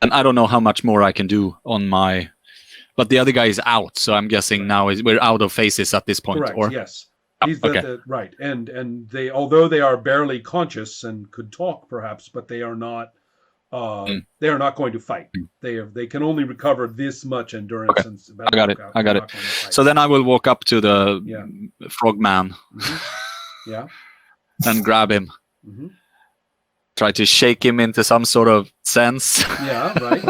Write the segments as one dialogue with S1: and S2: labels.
S1: And I don't know how much more I can do on my... But the other guy is out, so I'm guessing now we're out of phases at this point.
S2: Correct,
S1: or
S2: yes.
S1: He's
S2: right. And they, although they are barely conscious and could talk perhaps, but they are not going to fight. They can only recover this much endurance.
S1: Okay.
S2: And
S1: I got it. So then I will walk up to the frog man and grab him.
S2: Mm-hmm.
S1: Try to shake him into some sort of sense.
S2: Yeah, right.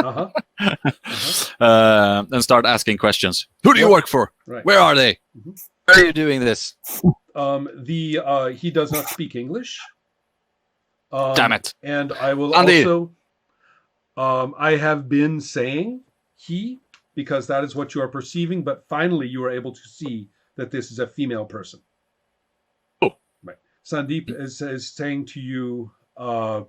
S1: And start asking questions. Who do you work for?
S2: Right.
S1: Where are they?
S2: Mm-hmm.
S1: Where are you doing this?
S2: He does not speak English.
S1: Damn it.
S2: And I will
S1: Andy.
S2: also... I have been saying he, because that is what you are perceiving, but finally you are able to see that this is a female person.
S1: Oh.
S2: Right. Sandeep is saying to you, that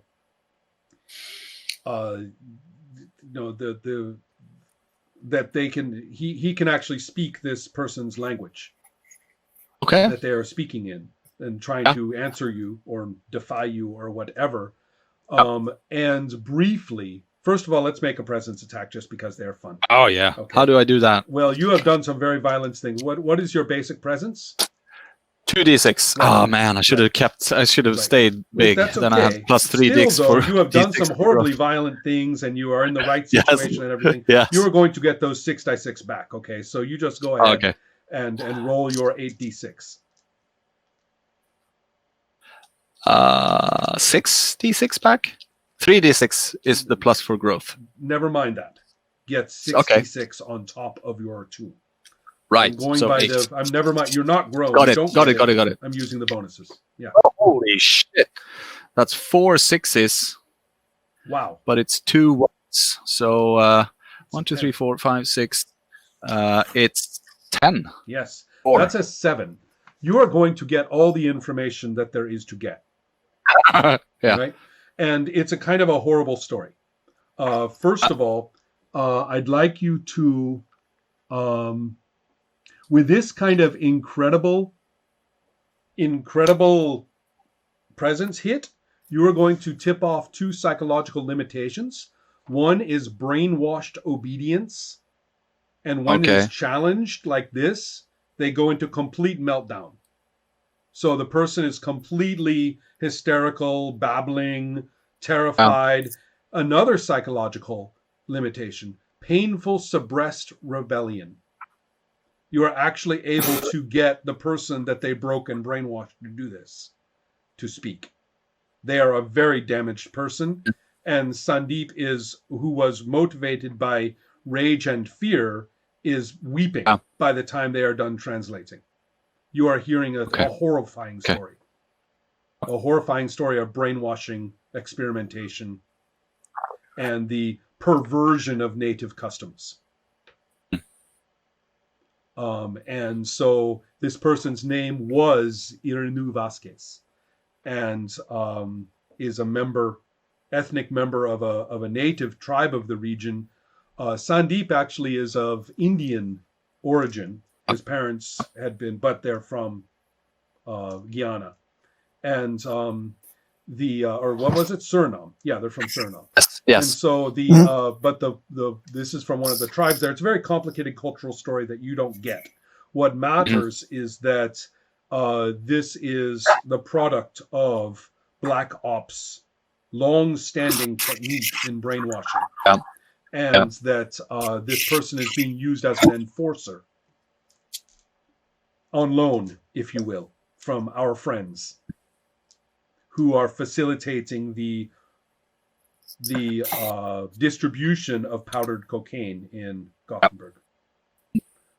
S2: they can, he can actually speak this person's language.
S1: Okay.
S2: That they are speaking in and trying to answer you or defy you or whatever. And briefly, first of all, let's make a presence attack just because they're fun.
S1: Oh, yeah.
S2: Okay.
S1: How do I do that?
S2: Well, you have done some very violent things. What is your basic presence?
S1: 2d6. Right. Oh, man, I should have stayed big. Then I have plus 3 dicks for...
S2: You have done some horribly violent things and you are in the right situation and everything.
S1: Yes.
S2: You are going to get those 6d6 back, okay? So you just go ahead and roll your 8d6.
S1: 6d6 back? 3d6 is the plus for growth.
S2: Never mind that. Get 6d6 on top of your 2.
S1: Right.
S2: I'm going
S1: so
S2: by
S1: 8.
S2: never mind. You're not grown.
S1: Got it.
S2: I'm using the bonuses. Yeah.
S1: Holy shit. That's 4 6s.
S2: Wow.
S1: But it's 2 1s. So 1, 2, 3, 4, 5, 6. It's 10.
S2: Yes.
S1: 4.
S2: That's a 7. You are going to get all the information that there is to get. Right? And it's a kind of a horrible story. First of all, I'd like you to, with this kind of incredible presence hit, you are going to tip off 2 psychological limitations. One is brainwashed obedience, and when it is challenged like this, they go into complete meltdown. So the person is completely hysterical, babbling, terrified. Another psychological limitation, painful suppressed rebellion. You are actually able to get the person that they broke and brainwashed to do this to speak. They are a very damaged person. And Sandeep who was motivated by rage and fear, is weeping by the time they are done translating. You are hearing a horrifying story. A horrifying story of brainwashing, experimentation, and the perversion of native customs. And so this person's name was Irinu Vasquez, and is a ethnic member of a native tribe of the region. Sandeep actually is of Indian origin. His parents had been, but they're from Guyana. And or what was it? Suriname. Yeah, they're from Suriname.
S1: Yes.
S2: And so this is from one of the tribes there. It's a very complicated cultural story that you don't get. What matters is that this is the product of Black Ops' long-standing technique in brainwashing. And that this person is being used as an enforcer on loan, if you will, from our friends who are facilitating the distribution of powdered cocaine in Goteborg.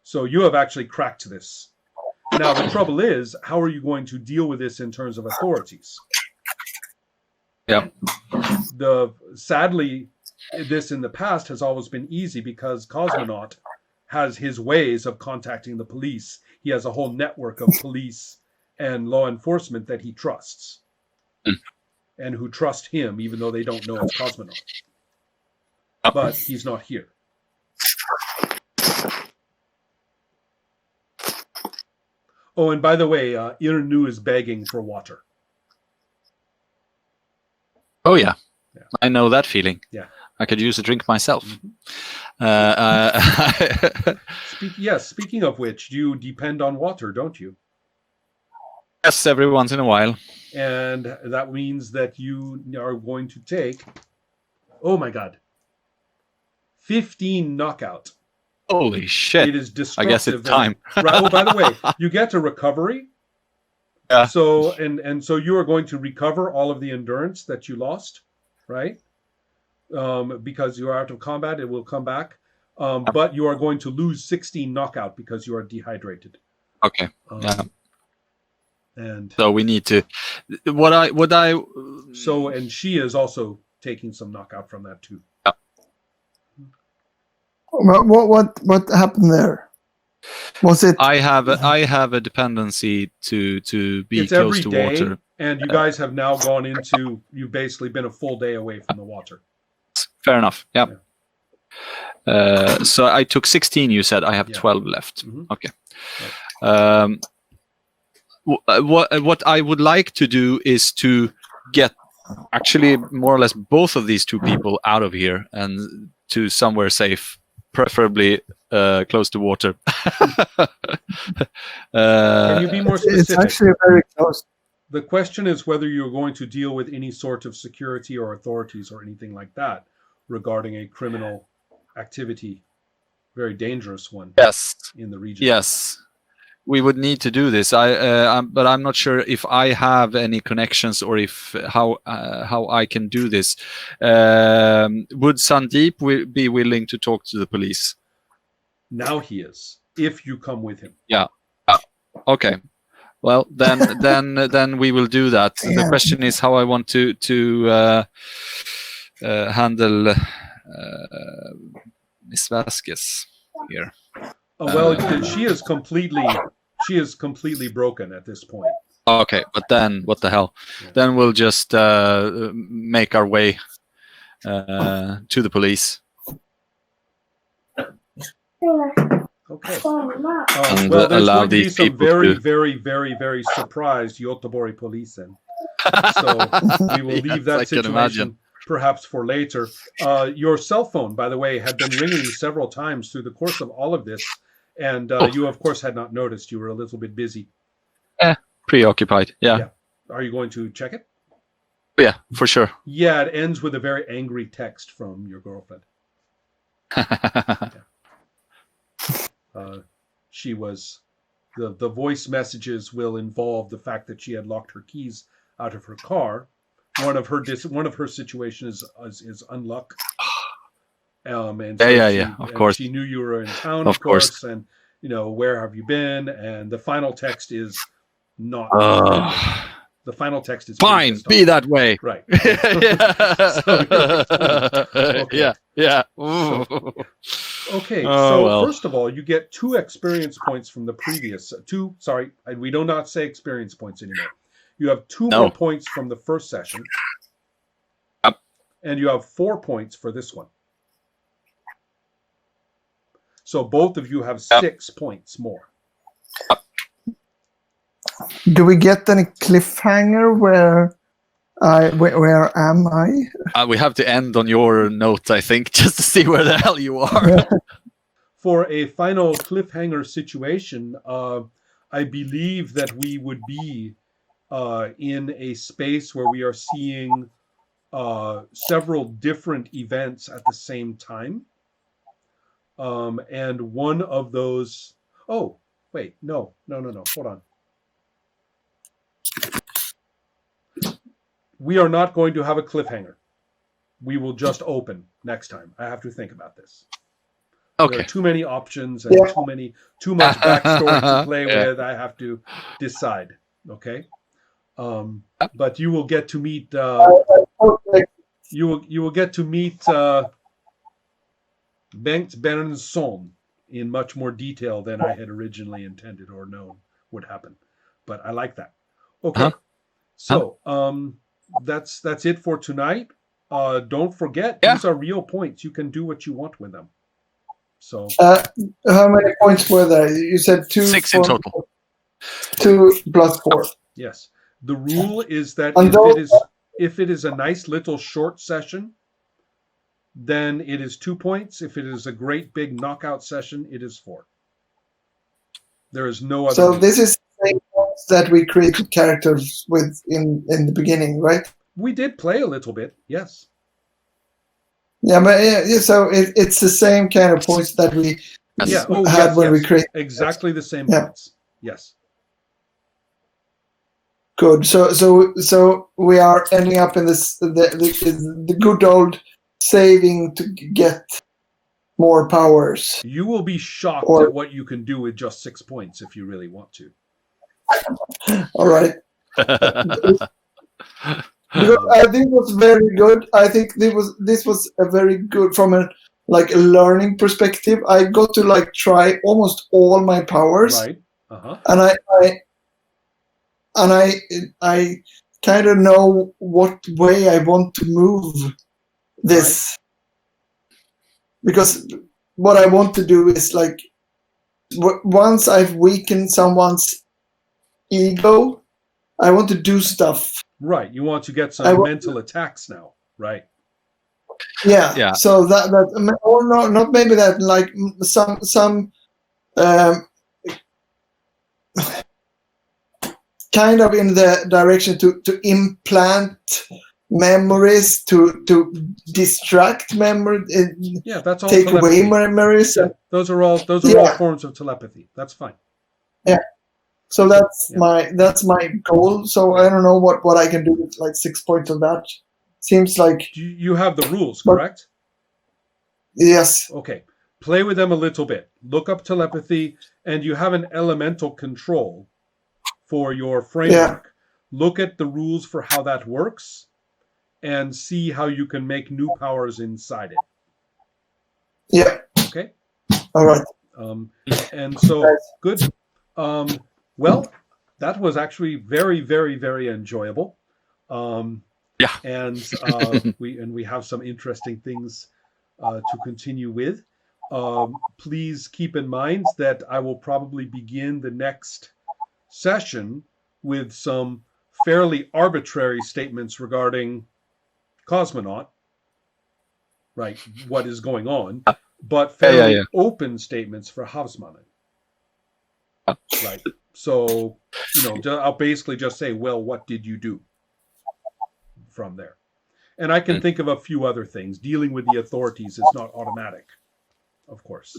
S2: So you have actually cracked this. Now, the trouble is, how are you going to deal with this in terms of authorities? Sadly, this in the past has always been easy because Cosmonaut has his ways of contacting the police. He has a whole network of police and law enforcement that he trusts and who trust him even though they don't know it's Cosmonaut. But he's not here. Oh, and by the way, Irnu is begging for water.
S1: Oh, yeah. I know that feeling.
S2: Yeah.
S1: I could use a drink myself.
S2: Speaking of which, you depend on water, don't you?
S1: Yes, every once in a while.
S2: And that means that you are going to take, oh my god, 15 knockout.
S1: Holy shit.
S2: It is destructive.
S1: I guess it's time.
S2: Right. Oh, by the way, you get a recovery.
S1: Yeah.
S2: So so you are going to recover all of the endurance that you lost, right? Because you are out of combat, it will come back. But you are going to lose 16 knockout because you are dehydrated.
S1: Okay. Yeah.
S2: And
S1: so we need to.
S2: So, and she is also taking some knockout from that too.
S1: Yeah.
S3: What happened there? Was it?
S1: I have a dependency to be
S2: it's
S1: close
S2: every
S1: to
S2: day,
S1: water.
S2: And you guys have now gone into. You've basically been a full day away from the water.
S1: Fair enough. Yeah. So I took 16. You said I have 12 left.
S2: Mm-hmm.
S1: Okay. Right. What I would like to do is to get actually more or less both of these two people out of here and to somewhere safe, preferably close to water.
S2: Can you be more specific?
S3: It's actually very close.
S2: The question is whether you're going to deal with any sort of security or authorities or anything like that regarding a criminal activity, very dangerous one.
S1: Yes.
S2: In the region.
S1: Yes. We would need to do this. But I'm not sure if I have any connections or if how I can do this. Would Sandeep be willing to talk to the police?
S2: Now he is. If you come with him.
S1: Yeah. Okay. Well, then we will do that. Yeah. The question is how I want to handle Miss Vasquez here.
S2: Well, she is completely broken at this point.
S1: Okay, but then what the hell? Yeah. Then we'll just make our way to the police.
S2: Okay. Well, there's going to be some very surprised Goteborg police in. So we will leave that situation perhaps for later. Your cell phone, by the way, had been ringing several times through the course of all of this. And you, of course, had not noticed. You were a little bit busy.
S1: Preoccupied, yeah.
S2: Are you going to check it?
S1: Yeah, for sure.
S2: Yeah, it ends with a very angry text from your girlfriend. She was... The voice messages will involve the fact that she had locked her keys out of her car. One of her situations is unluck. And so
S1: of course.
S2: She knew you were in town, of course. And, where have you been? And the final text is not. The final text is
S1: fine. Be that way.
S2: Right.
S1: Yeah.
S2: Okay. So first of all, you get 2 experience points from the previous 2. Sorry, we do not say experience points anymore. You have 2 more points from the first session, and you have 4 points for this one. So both of you have 6 points more.
S3: Do we get any cliffhanger where am I?
S1: We have to end on your note, I think, just to see where the hell you are.
S2: For a final cliffhanger situation, I believe that we would be in a space where we are seeing several different events at the same time. And one of those... Oh, wait, no. Hold on. We are not going to have a cliffhanger. We will just open next time. I have to think about this.
S1: Okay.
S2: There are too many options and too much backstory to play with. I have to decide. Okay. But you will get to meet. You will get to meet Bengt Bernson in much more detail than I had originally intended or known would happen. But I like that. Okay. So that's it for tonight. Don't forget, these are real points. You can do what you want with them. So
S3: how many points were there? You said 2.
S1: 6 in total.
S3: 2 plus 4.
S2: Yes. The rule is that if it is a nice little short session, then it is 2 points. If it is a great big knockout session, it is 4. There is no other.
S3: So this is the same points that we created characters with in the beginning, right?
S2: We did play a little bit, yes.
S3: Yeah, but so it's the same kind of points that we had when we created.
S2: Exactly the same points. Yes.
S3: Good. So we are ending up in this the good old saving to get more powers.
S2: You will be shocked at what you can do with just 6 points if you really want to.
S3: All right. Because I think it was very good. I think this was a very good from a learning perspective. I got to try almost all my powers,
S2: right?
S3: And I kind of know what way I want to move this, because what I want to do is once I've weakened someone's ego, I want to do stuff.
S2: Right. You want to get some mental attacks now, right?
S3: Yeah. So that or not maybe that some kind of in the direction to implant memories, to distract memory.
S2: That's all.
S3: Take away memories.
S2: Yeah, those are all forms of telepathy. That's fine.
S3: Yeah. So that's my goal. So I don't know what I can do with 6 points of that. Seems like
S2: you have the rules, correct?
S3: Yes.
S2: Okay. Play with them a little bit. Look up telepathy, and you have an elemental control for your framework. Yeah. Look at the rules for how that works, and see how you can make new powers inside it.
S3: Yeah.
S2: Okay.
S3: All right.
S2: And so good. Well, that was actually very, very, very enjoyable. And we have some interesting things to continue with. Please keep in mind that I will probably begin the next session with some fairly arbitrary statements regarding Cosmonaut, right? What is going on, but fairly open statements for Havsmannen. Right. So, I'll basically just say, well, what did you do from there? And I can think of a few other things. Dealing with the authorities is not automatic, of course.